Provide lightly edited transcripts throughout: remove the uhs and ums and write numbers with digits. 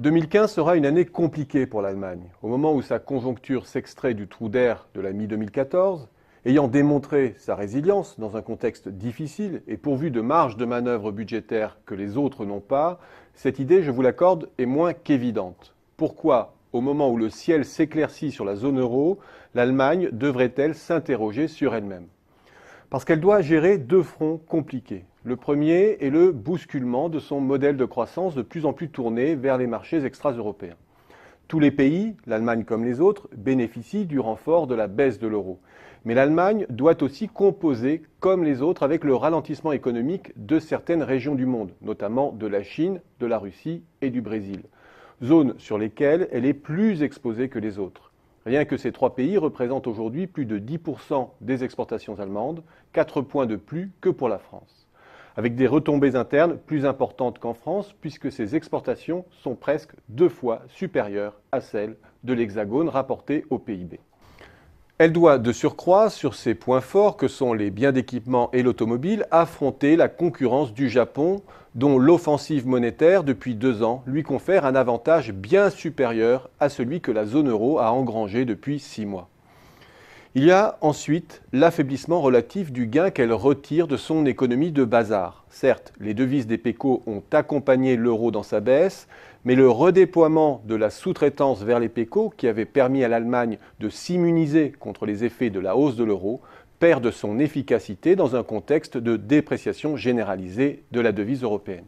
2015 sera une année compliquée pour l'Allemagne. Au moment où sa conjoncture s'extrait du trou d'air de la mi-2014, ayant démontré sa résilience dans un contexte difficile et pourvu de marges de manœuvre budgétaires que les autres n'ont pas, cette idée, je vous l'accorde, est moins qu'évidente. Pourquoi, au moment où le ciel s'éclaircit sur la zone euro, l'Allemagne devrait-elle s'interroger sur elle-même ? Parce qu'elle doit gérer deux fronts compliqués. Le premier est le bousculement de son modèle de croissance de plus en plus tourné vers les marchés extra-européens. Tous les pays, l'Allemagne comme les autres, bénéficient du renfort de la baisse de l'euro. Mais l'Allemagne doit aussi composer, comme les autres, avec le ralentissement économique de certaines régions du monde, notamment de la Chine, de la Russie et du Brésil, zones sur lesquelles elle est plus exposée que les autres. Rien que ces trois pays représentent aujourd'hui plus de 10% des exportations allemandes, 4 points de plus que pour la France, avec des retombées internes plus importantes qu'en France, puisque ces exportations sont presque 2 fois supérieures à celles de l'Hexagone rapportées au PIB. Elle doit de surcroît, sur ses points forts que sont les biens d'équipement et l'automobile, affronter la concurrence du Japon, dont l'offensive monétaire depuis 2 ans lui confère un avantage bien supérieur à celui que la zone euro a engrangé depuis 6 mois. Il y a ensuite l'affaiblissement relatif du gain qu'elle retire de son économie de bazar. Certes, les devises des PECO ont accompagné l'euro dans sa baisse, mais le redéploiement de la sous-traitance vers les PECO, qui avait permis à l'Allemagne de s'immuniser contre les effets de la hausse de l'euro, perd de son efficacité dans un contexte de dépréciation généralisée de la devise européenne.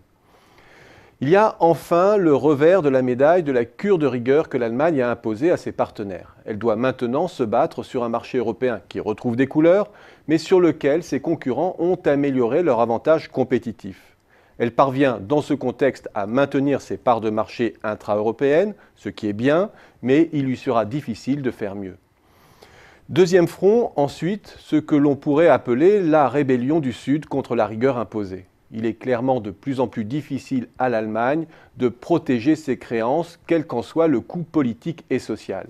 Il y a enfin le revers de la médaille de la cure de rigueur que l'Allemagne a imposée à ses partenaires. Elle doit maintenant se battre sur un marché européen qui retrouve des couleurs, mais sur lequel ses concurrents ont amélioré leur avantage compétitif. Elle parvient dans ce contexte à maintenir ses parts de marché intra-européennes, ce qui est bien, mais il lui sera difficile de faire mieux. Deuxième front, ensuite, ce que l'on pourrait appeler la rébellion du Sud contre la rigueur imposée. Il est clairement de plus en plus difficile à l'Allemagne de protéger ses créances, quel qu'en soit le coût politique et social.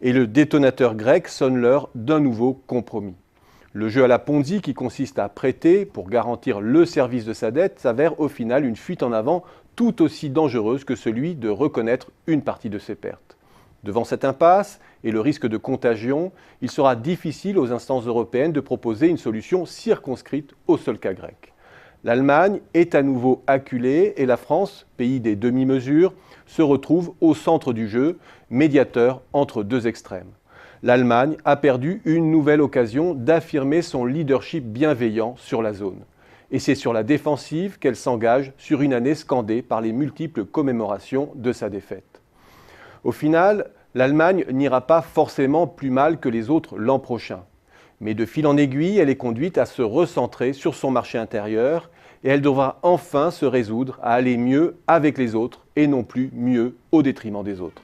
Et le détonateur grec sonne l'heure d'un nouveau compromis. Le jeu à la Ponzi, qui consiste à prêter pour garantir le service de sa dette, s'avère au final une fuite en avant tout aussi dangereuse que celui de reconnaître une partie de ses pertes. Devant cette impasse et le risque de contagion, il sera difficile aux instances européennes de proposer une solution circonscrite au seul cas grec. L'Allemagne est à nouveau acculée et la France, pays des demi-mesures, se retrouve au centre du jeu, médiateur entre deux extrêmes. L'Allemagne a perdu une nouvelle occasion d'affirmer son leadership bienveillant sur la zone. Et c'est sur la défensive qu'elle s'engage sur une année scandée par les multiples commémorations de sa défaite. Au final, l'Allemagne n'ira pas forcément plus mal que les autres l'an prochain. Mais de fil en aiguille, elle est conduite à se recentrer sur son marché intérieur et elle devra enfin se résoudre à aller mieux avec les autres et non plus mieux au détriment des autres.